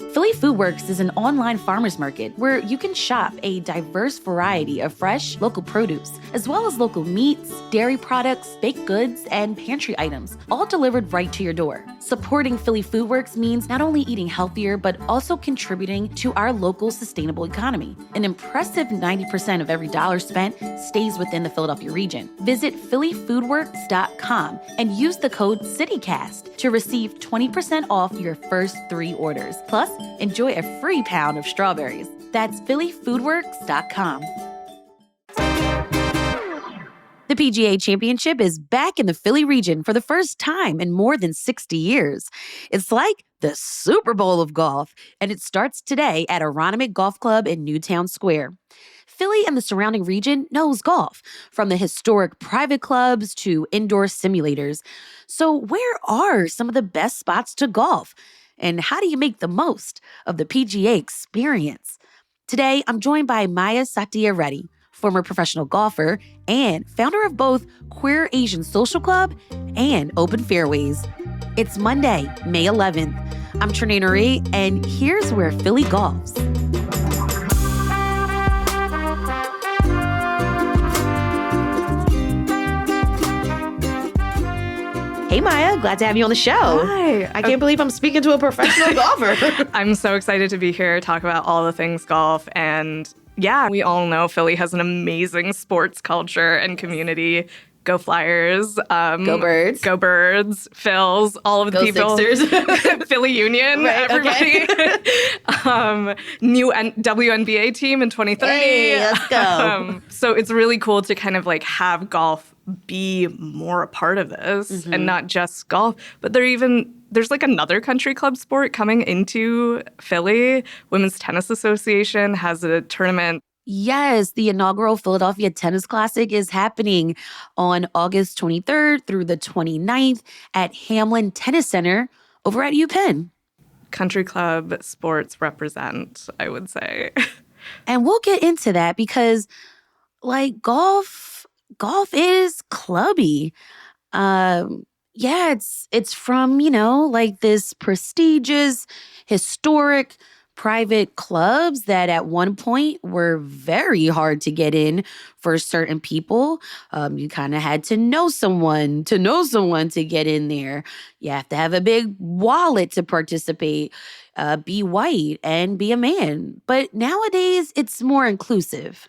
Philly Foodworks is an online farmers market where you can shop a diverse variety of fresh, local produce, as well as local meats, dairy products, baked goods, and pantry items, all delivered right to your door. Supporting Philly Foodworks means not only eating healthier, but also contributing to our local sustainable economy. An impressive 90% of every dollar spent stays within the Philadelphia region. Visit phillyfoodworks.com and use the code CITYCAST to receive 20% off your first 3 orders. Plus, enjoy a free pound of strawberries. That's phillyfoodworks.com. The PGA Championship is back in the Philly region for the first time in more than 60 years. It's like the Super Bowl of golf, and it starts today at Aronimink Golf Club in Newtown Square. Philly and the surrounding region knows golf, from the historic private clubs to indoor simulators. So where are some of the best spots to golf? And how do you make the most of the PGA experience? Today, I'm joined by Maya Satya Reddy, former professional golfer and founder of both Queer Asian Social Club and Open Fairways. It's Monday, May 11th. I'm Trinae Nuri, and here's where Philly golfs. Hey, Maya. Glad to have you on the show. Hi. I can't believe I'm speaking to a professional golfer. I'm so excited to be here, talk about all the things golf. And yeah, we all know Philly has an amazing sports culture and community. Go Flyers. Go Birds. Go Birds. Phils. All of the Go people. Sixers. Philly Union. Right, everybody. New WNBA team in 2030. Hey, let's go. So it's really cool to kind of like have golf be more a part of this and not just golf. But there's like another country club sport coming into Philly. Women's Tennis Association has a tournament. Yes, the inaugural Philadelphia Tennis Classic is happening on August 23rd through the 29th at Hamlin Tennis Center over at UPenn. Country club sports represent, I would say. And we'll get into that because, like, golf is clubby. It's from, like this prestigious, historic private clubs that at one point were very hard to get in for certain people. You kind of had to know someone to get in there. You have to have a big wallet to participate, be white, and be a man. But nowadays, it's more inclusive.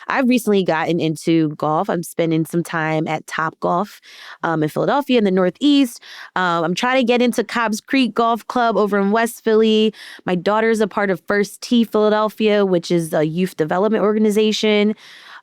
I've recently gotten into golf. I'm spending some time at Top Golf in Philadelphia in the Northeast. I'm trying to get into Cobb's Creek Golf Club over in West Philly. My daughter's a part of First Tee Philadelphia, which is a youth development organization.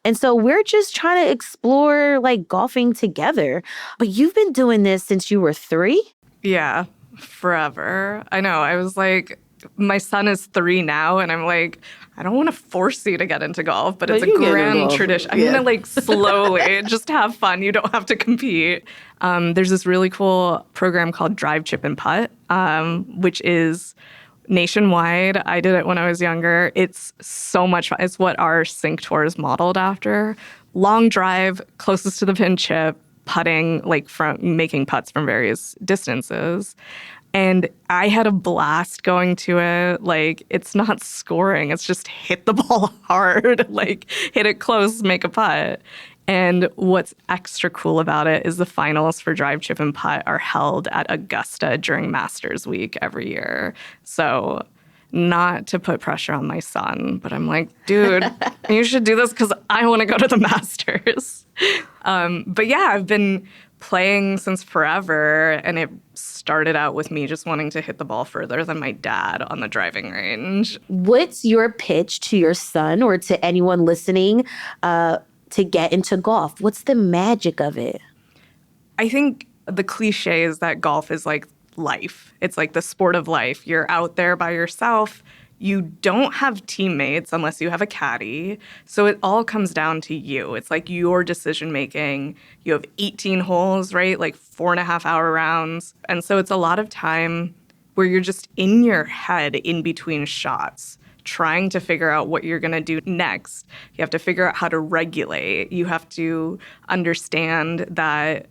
And so we're just trying to explore like golfing together. But you've been doing this since you were 3? Yeah, forever. I know. I was like, my son is 3 now, and I'm like, I don't want to force you to get into golf, but it's a grand tradition. I'm going to like slowly just have fun. You don't have to compete. There's this really cool program called Drive, Chip, and Putt, which is nationwide. I did it when I was younger. It's so much fun. It's what our Sync Tour is modeled after. Long drive, closest to the pin chip, putting, like from making putts from various distances. And I had a blast going to it. Like, it's not scoring. It's just hit the ball hard, like hit it close, make a putt. And what's extra cool about it is the finals for Drive, Chip, and Putt are held at Augusta during Masters Week every year. So not to put pressure on my son, but I'm like, dude, you should do this because I want to go to the Masters. But yeah, I've been playing since forever, and it started out with me just wanting to hit the ball further than my dad on the driving range. What's your pitch to your son or to anyone listening to get into golf? What's the magic of it? I think the cliche is that golf is like life. It's like the sport of life. You're out there by yourself. You don't have teammates unless you have a caddy. So it all comes down to you. It's like your decision making. You have 18 holes, right? Like 4.5-hour rounds. And so it's a lot of time where you're just in your head in between shots, trying to figure out what you're going to do next. You have to figure out how to regulate. You have to understand that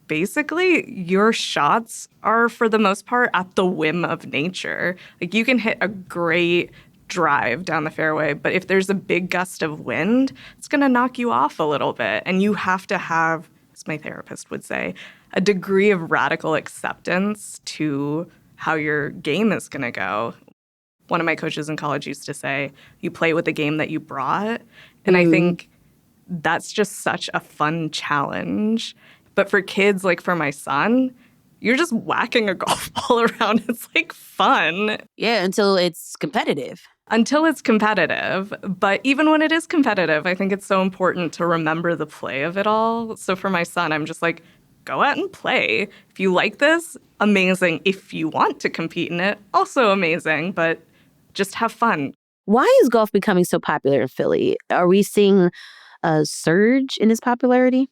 basically your shots are, for the most part, at the whim of nature. Like, you can hit a great drive down the fairway, but if there's a big gust of wind, it's going to knock you off a little bit. And you have to have, as my therapist would say, a degree of radical acceptance to how your game is going to go. One of my coaches in college used to say, you play with the game that you brought. And I think that's just such a fun challenge. But for kids, like for my son, you're just whacking a golf ball around. It's like fun. Yeah, until it's competitive. Until it's competitive. But even when it is competitive, I think it's so important to remember the play of it all. So for my son, I'm just like, go out and play. If you like this, amazing. If you want to compete in it, also amazing. But just have fun. Why is golf becoming so popular in Philly? Are we seeing a surge in its popularity?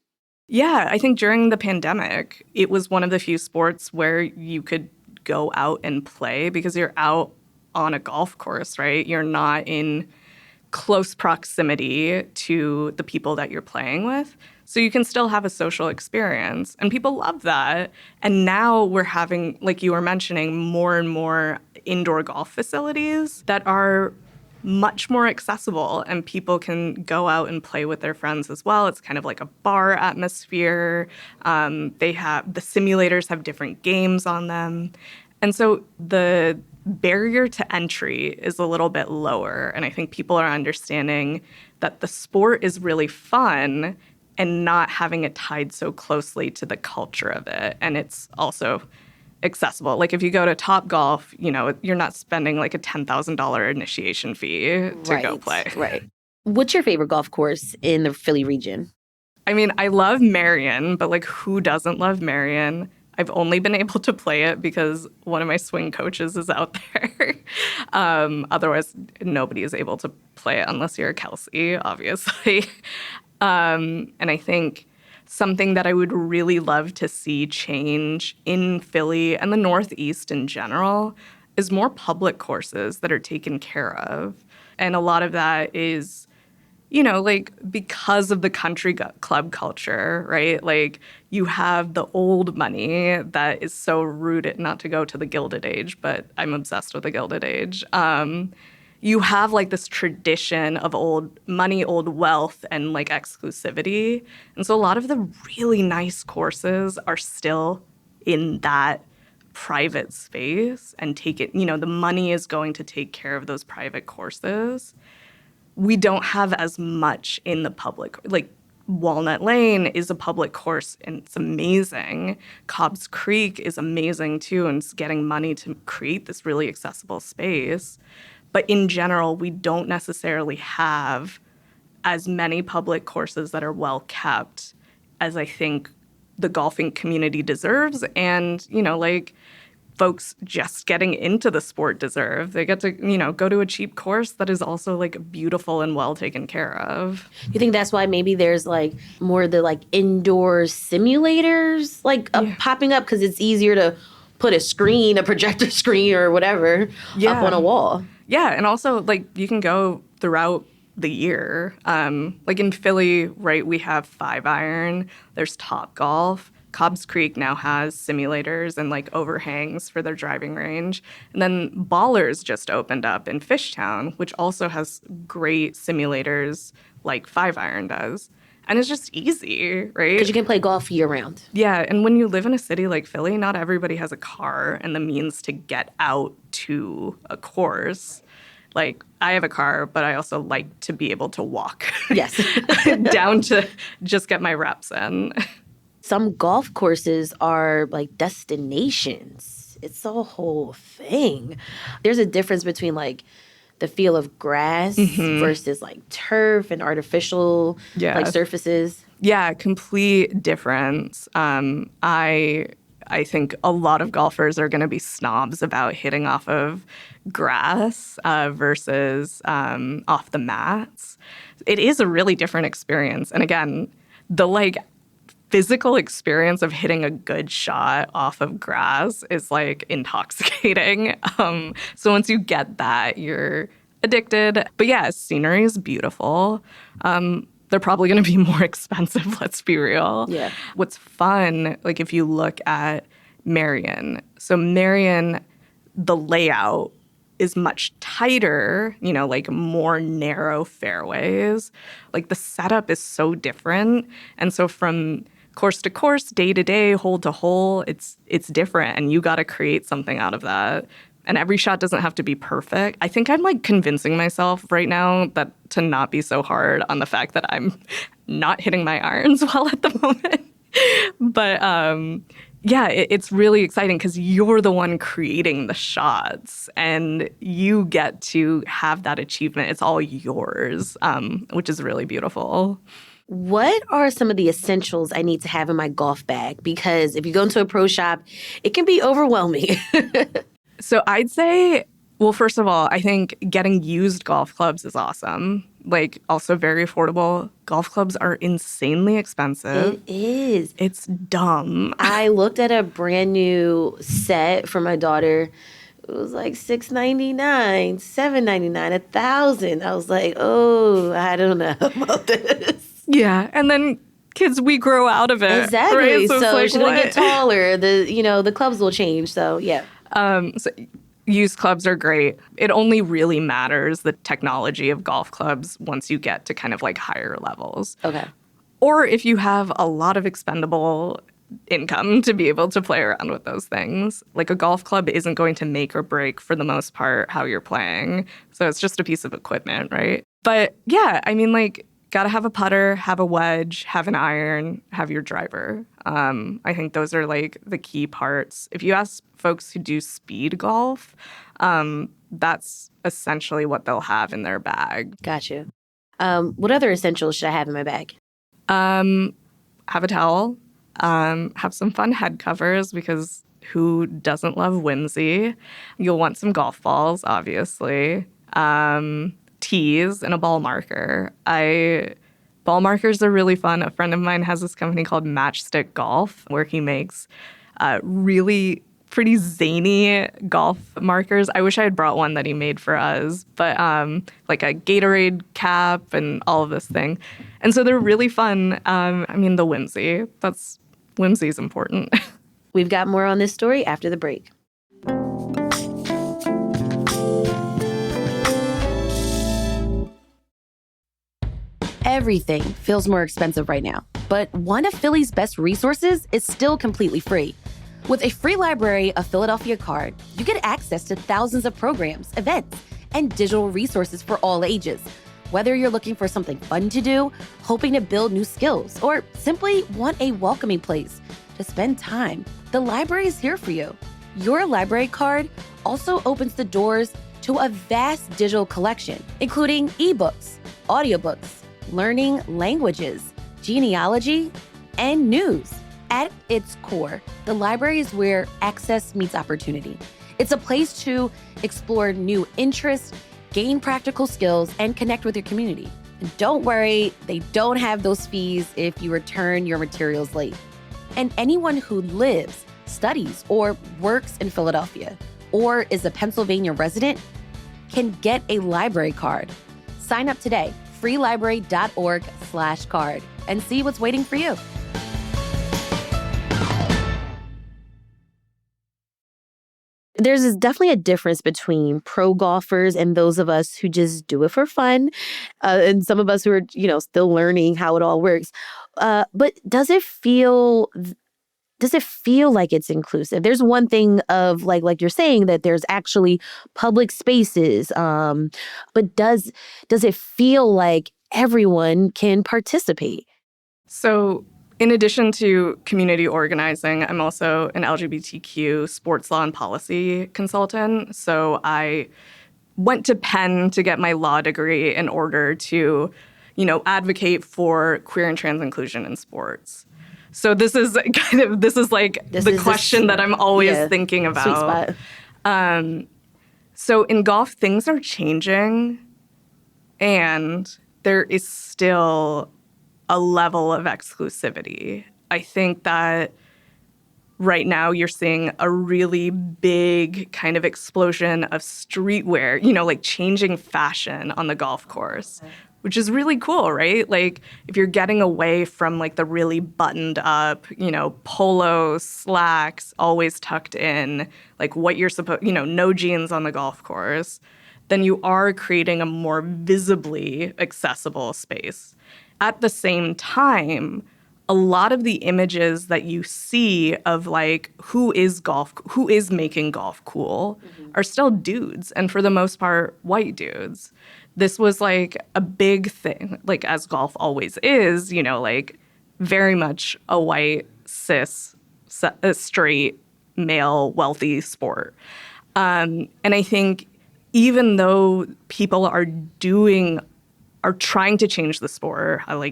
Yeah, I think during the pandemic, it was one of the few sports where you could go out and play because you're out on a golf course, right? You're not in close proximity to the people that you're playing with. So you can still have a social experience. And people love that. And now we're having, like you were mentioning, more and more indoor golf facilities that are much more accessible, and people can go out and play with their friends as well. It's kind of like a bar atmosphere. The simulators have different games on them. And so the barrier to entry is a little bit lower. And I think people are understanding that the sport is really fun and not having it tied so closely to the culture of it. And it's also accessible. Like if you go to Topgolf, you're not spending like a $10,000 initiation fee to go play. Right. What's your favorite golf course in the Philly region? I mean, I love Marion, but like who doesn't love Marion? I've only been able to play it because one of my swing coaches is out there. Otherwise, nobody is able to play it unless you're a Kelsey, obviously. And I think something that I would really love to see change in Philly and the Northeast in general is more public courses that are taken care of. And a lot of that is, like because of the country club culture, right? Like you have the old money that is so rooted, not to go to the Gilded Age, but I'm obsessed with the Gilded Age. You have like this tradition of old money, old wealth, and like exclusivity. And so a lot of the really nice courses are still in that private space and the money is going to take care of those private courses. We don't have as much in the public. Like Walnut Lane is a public course and it's amazing. Cobb's Creek is amazing too, and it's getting money to create this really accessible space. But in general, we don't necessarily have as many public courses that are well kept as I think the golfing community deserves. And, folks just getting into the sport deserve. They get to, go to a cheap course that is also like beautiful and well taken care of. You think that's why maybe there's like more of the like indoor simulators popping up because it's easier to put a projector screen or whatever up on a wall? Yeah, and also, like, you can go throughout the year. Like in Philly, right, we have 5-iron, there's Topgolf. Cobb's Creek now has simulators and, like, overhangs for their driving range. And then Ballers just opened up in Fishtown, which also has great simulators like 5-iron does. And it's just easy, right? Because you can play golf year-round. Yeah, and when you live in a city like Philly, not everybody has a car and the means to get out to a course. Like, I have a car, but I also like to be able to walk Yes. down to just get my reps in. Some golf courses are like destinations. It's a whole thing. There's a difference between like the feel of grass versus like turf and artificial like surfaces. Yeah, complete difference. I think a lot of golfers are going to be snobs about hitting off of grass versus off the mats. It is a really different experience. And again, the like physical experience of hitting a good shot off of grass is like intoxicating. So once you get that, you're addicted. But yeah, scenery is beautiful. The they're probably going to be more expensive, let's be real. Yeah. What's fun, like if you look at Marion, so Marion, the layout is much tighter, like more narrow fairways. Like the setup is so different. And so from course to course, day to day, hole to hole, it's different. And you got to create something out of that. And every shot doesn't have to be perfect. I think I'm like convincing myself right now that to not be so hard on the fact that I'm not hitting my irons well at the moment. But yeah, it's really exciting because you're the one creating the shots and you get to have that achievement. It's all yours, which is really beautiful. What are some of the essentials I need to have in my golf bag? Because if you go into a pro shop, it can be overwhelming. So I'd say, well, first of all, I think getting used golf clubs is awesome. Like, also very affordable. Golf clubs are insanely expensive. It is. It's dumb. I looked at a brand new set for my daughter. It was like $699, $799, $1,000. I was like, oh, I don't know about this. Yeah, and then kids, we grow out of it. Exactly. Right? So, So it's she's like, gonna get taller. The clubs will change. So yeah. So used clubs are great. It only really matters the technology of golf clubs once you get to kind of like higher levels. Okay. Or if you have a lot of expendable income to be able to play around with those things. Like a golf club isn't going to make or break for the most part how you're playing. So it's just a piece of equipment, right? But yeah, I mean, like, gotta have a putter, have a wedge, have an iron, have your driver. I think those are like the key parts. If you ask folks who do speed golf, that's essentially what they'll have in their bag. Gotcha. What other essentials should I have in my bag? Have a towel, have some fun head covers because who doesn't love whimsy? You'll want some golf balls, obviously. Tees and a ball marker. Ball markers are really fun. A friend of mine has this company called Matchstick Golf where he makes really pretty zany golf markers. I wish I had brought one that he made for us, but like a Gatorade cap and all of this thing. And so they're really fun. I mean, the whimsy is important. We've got more on this story after the break. Everything feels more expensive right now, but one of Philly's best resources is still completely free. With a free library of Philadelphia card, you get access to thousands of programs, events, and digital resources for all ages. Whether you're looking for something fun to do, hoping to build new skills, or simply want a welcoming place to spend time, the library is here for you. Your library card also opens the doors to a vast digital collection, including ebooks, audiobooks, learning languages, genealogy, and news. At its core, the library is where access meets opportunity. It's a place to explore new interests, gain practical skills, and connect with your community. And don't worry, they don't have those fees if you return your materials late. And anyone who lives, studies, or works in Philadelphia, or is a Pennsylvania resident, can get a library card. Sign up today, freelibrary.org/card, and see what's waiting for you. There's definitely a difference between pro golfers and those of us who just do it for fun, and some of us who are, still learning how it all works. But does it feel like it's inclusive? There's one thing of like you're saying that there's actually public spaces, but does it feel like everyone can participate? So in addition to community organizing, I'm also an LGBTQ sports law and policy consultant. So I went to Penn to get my law degree in order to, advocate for queer and trans inclusion in sports. So this is like the question that I'm always thinking about. Sweet spot. So in golf, things are changing, and there is still a level of exclusivity. I think that right now you're seeing a really big kind of explosion of streetwear, like changing fashion on the golf course. which is really cool, right? Like if you're getting away from like the really buttoned up, polo, slacks, always tucked in, like what you're supposed, no jeans on the golf course, then you are creating a more visibly accessible space. At the same time, a lot of the images that you see of like who is making golf cool are still dudes, and for the most part, white dudes. This was like a big thing, like as golf always is, like very much a white, cis, straight, male, wealthy sport. And I think even though people are trying to change the sport, I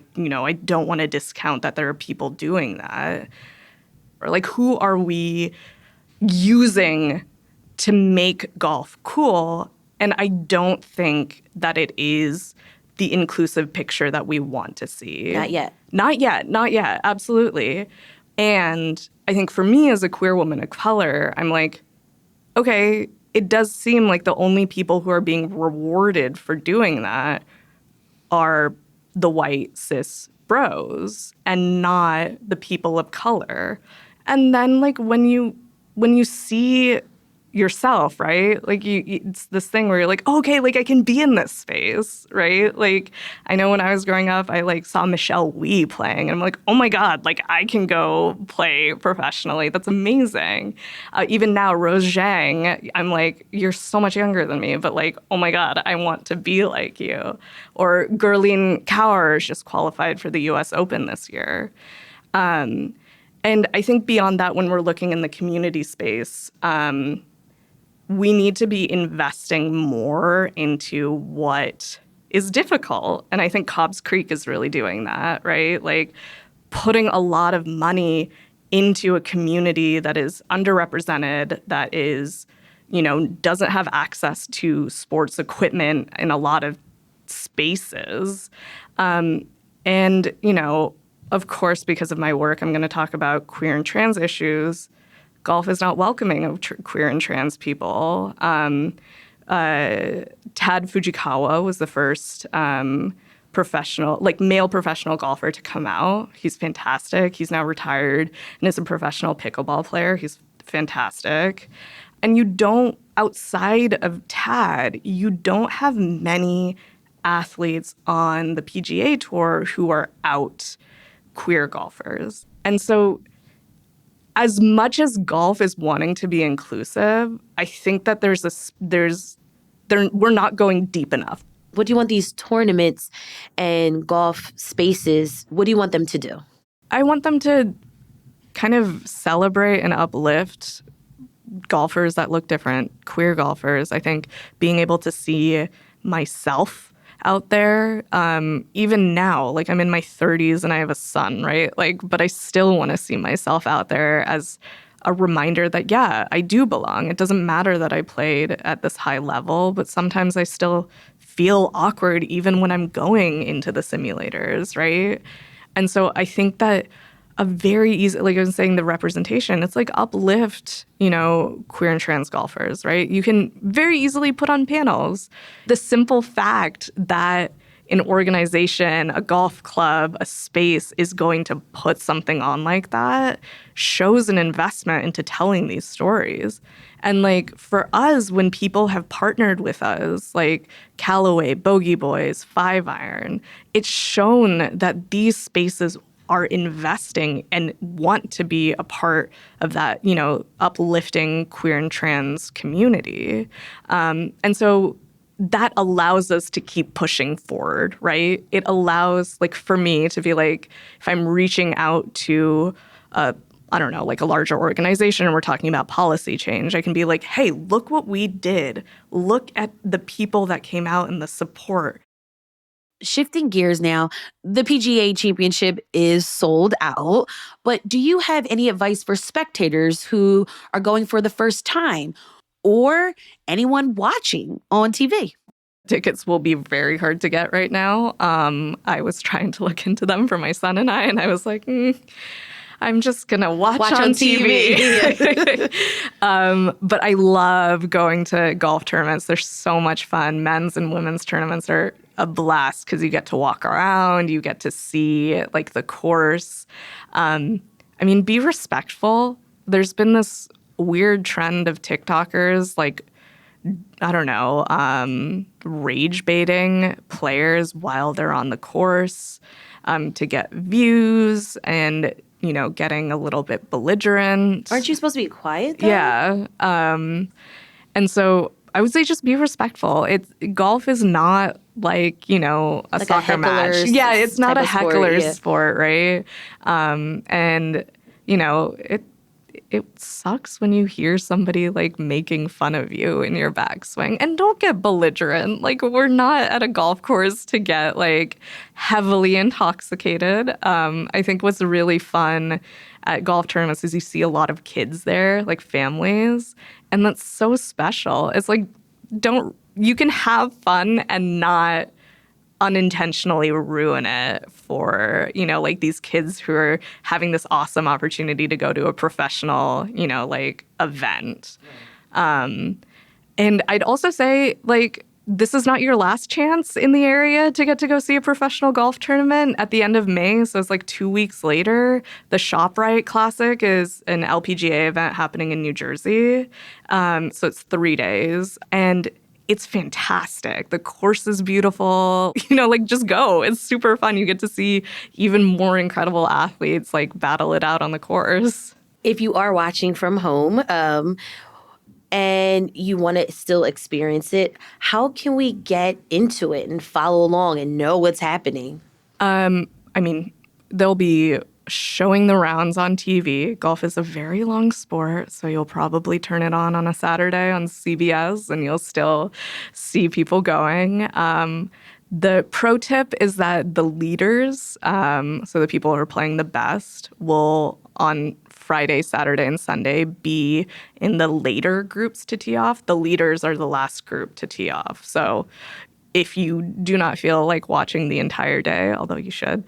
don't want to discount that there are people doing that. Or like, who are we using to make golf cool? And I don't think that it is the inclusive picture that we want to see. Not yet. Not yet, absolutely. And I think for me as a queer woman of color, I'm like, okay, it does seem like the only people who are being rewarded for doing that are the white cis bros and not the people of color. And then like when you see yourself, right? Like it's this thing where you're like, oh, okay, like I can be in this space, right? Like I know when I was growing up, I like saw Michelle Wee playing and I'm like, oh my God, like I can go play professionally. That's amazing. Even now, Rose Zhang, I'm like, you're so much younger than me, but like, oh my God, I want to be like you. Or Gurleen Kaur just qualified for the US Open this year. And I think beyond that, when we're looking in the community space, we need to be investing more into what is difficult. And I think Cobbs Creek is really doing that, right? Like putting a lot of money into a community that is underrepresented, that is, doesn't have access to sports equipment in a lot of spaces. And, of course, because of my work, I'm going to talk about queer and trans issues. Golf is not welcoming of queer and trans people. Tad Fujikawa was the first male professional golfer to come out. He's fantastic. He's now retired and is a professional pickleball player. He's fantastic. And outside of Tad, you don't have many athletes on the PGA Tour who are out queer golfers. And so as much as golf is wanting to be inclusive, I think that we're not going deep enough. What do you want these tournaments and golf spaces, what do you want them to do? I want them to kind of celebrate and uplift golfers that look different, queer golfers. I think being able to see myself out there, even now, like I'm in my 30s and I have a son, right? Like, but I still want to see myself out there as a reminder that, yeah, I do belong. It doesn't matter that I played at this high level, but sometimes I still feel awkward even when I'm going into the simulators, right? And so I think that a very easy, like I was saying, the representation, it's like uplift, queer and trans golfers, right? You can very easily put on panels. The simple fact that an organization, a golf club, a space is going to put something on like that shows an investment into telling these stories. And like for us, when people have partnered with us, like Callaway, Bogey Boys, Five Iron, it's shown that these spaces are investing and want to be a part of that, uplifting queer and trans community. And so that allows us to keep pushing forward, right? It allows, like, for me to be like, if I'm reaching out to, a larger organization and we're talking about policy change, I can be like, hey, look what we did. Look at the people that came out and the support. Shifting gears now, the PGA Championship is sold out, but do you have any advice for spectators who are going for the first time or anyone watching on TV? Tickets will be very hard to get right now. I was trying to look into them for my son and I was like, I'm just going to watch on TV. But I love going to golf tournaments. They're so much fun. Men's and women's tournaments are a blast because you get to walk around, you get to see like the course. I mean, be respectful. There's been this weird trend of TikTokers, like, I don't know, rage baiting players while they're on the course to get views and, you know, getting a little bit belligerent. Aren't you supposed to be quiet, though? Yeah. And so I would say just be respectful. Golf is not like, you know, a like soccer match. Yeah, it's not a heckler sport, right? And, you know, it sucks when you hear somebody like making fun of you in your backswing. And don't get belligerent. Like, we're not at a golf course to get like heavily intoxicated. I think what's really fun at golf tournaments is you see a lot of kids there, like families, and that's so special. It's like, you can have fun and not unintentionally ruin it for, you know, like these kids who are having this awesome opportunity to go to a professional, you know, like event. And I'd also say, like, this is not your last chance in the area to get to go see a professional golf tournament at the end of May. So it's like 2 weeks later. The ShopRite Classic is an LPGA event happening in New Jersey. So it's 3 days. And it's fantastic. The course is beautiful. You know, like, just go. It's super fun. You get to see even more incredible athletes like battle it out on the course. If you are watching from home and you want to still experience it, how can we get into it and follow along and know what's happening? I mean, they'll be showing the rounds on TV. Golf is a very long sport, so you'll probably turn it on a Saturday on CBS and you'll still see people going. The pro tip is that the leaders, so the people who are playing the best, will on Friday, Saturday, and Sunday be in the later groups to tee off. The leaders are the last group to tee off. So if you do not feel like watching the entire day, although you should,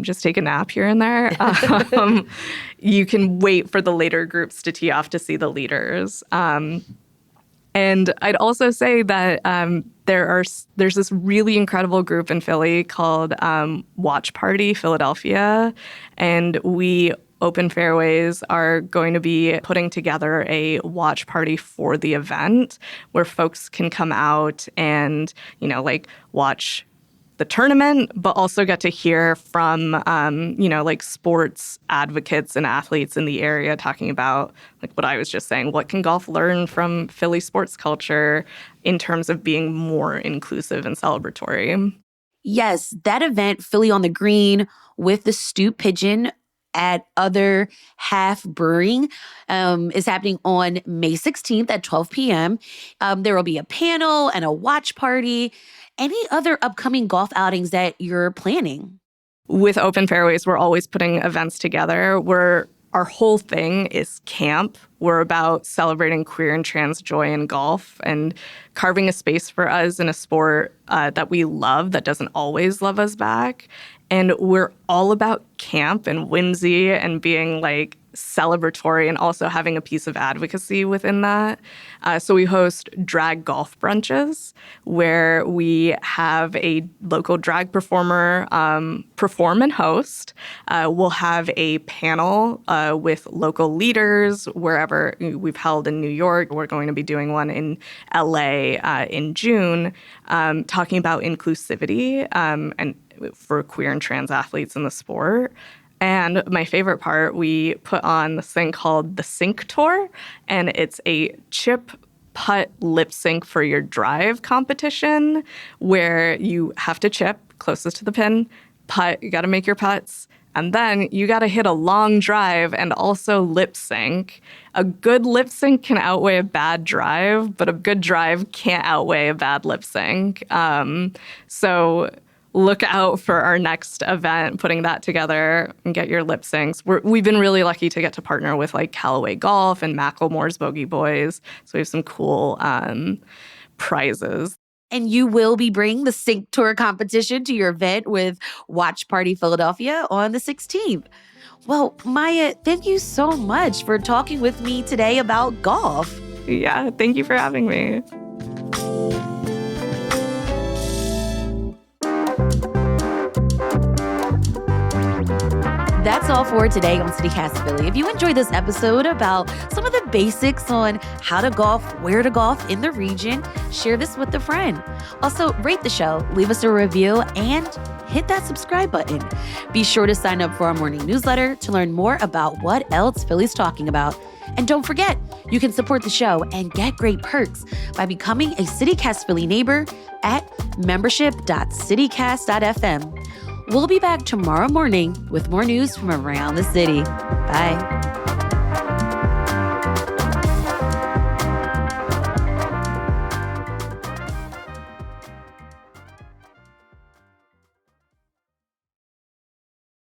just take a nap here and there. You can wait for the later groups to tee off to see the leaders. And I'd also say that there's this really incredible group in Philly called Watch Party Philadelphia, and we Open Fairways are going to be putting together a watch party for the event where folks can come out and, you know, like watch the tournament, but also get to hear from, you know, like sports advocates and athletes in the area talking about, like what I was just saying, what can golf learn from Philly sports culture in terms of being more inclusive and celebratory. Yes, that event, Philly on the Green with the Stoop Pigeon at Other Half Brewing, is happening on May 16th at 12 p.m. There will be a panel and a watch party. Any other upcoming golf outings that you're planning? With Open Fairways, we're always putting events together. Our whole thing is camp. We're about celebrating queer and trans joy in golf and carving a space for us in a sport that we love that doesn't always love us back. And we're all about camp and whimsy and being like celebratory and also having a piece of advocacy within that. So we host drag golf brunches where we have a local drag performer perform and host. We'll have a panel with local leaders wherever we've held in New York. We're going to be doing one in LA in June, talking about inclusivity and for queer and trans athletes in the sport. And my favorite part, we put on this thing called the Sync Tour, and it's a chip putt lip sync for your drive competition where you have to chip closest to the pin, putt, you got to make your putts, and then you got to hit a long drive and also lip sync. A good lip sync can outweigh a bad drive, but a good drive can't outweigh a bad lip sync. So look out for our next event, putting that together and get your lip syncs. We've been really lucky to get to partner with like Callaway Golf and Macklemore's Bogey Boys. So we have some cool prizes. And you will be bringing the Sync Tour competition to your event with Watch Party Philadelphia on the 16th. Well, Maya, thank you so much for talking with me today about golf. Yeah, thank you for having me. all for today on CityCast Philly. If you enjoyed this episode about some of the basics on how to golf, where to golf in the region, share this with a friend. Also, rate the show, leave us a review, and hit that subscribe button. Be sure to sign up for our morning newsletter to learn more about what else Philly's talking about. And don't forget, you can support the show and get great perks by becoming a CityCast Philly neighbor at membership.citycast.fm. We'll be back tomorrow morning with more news from around the city. Bye.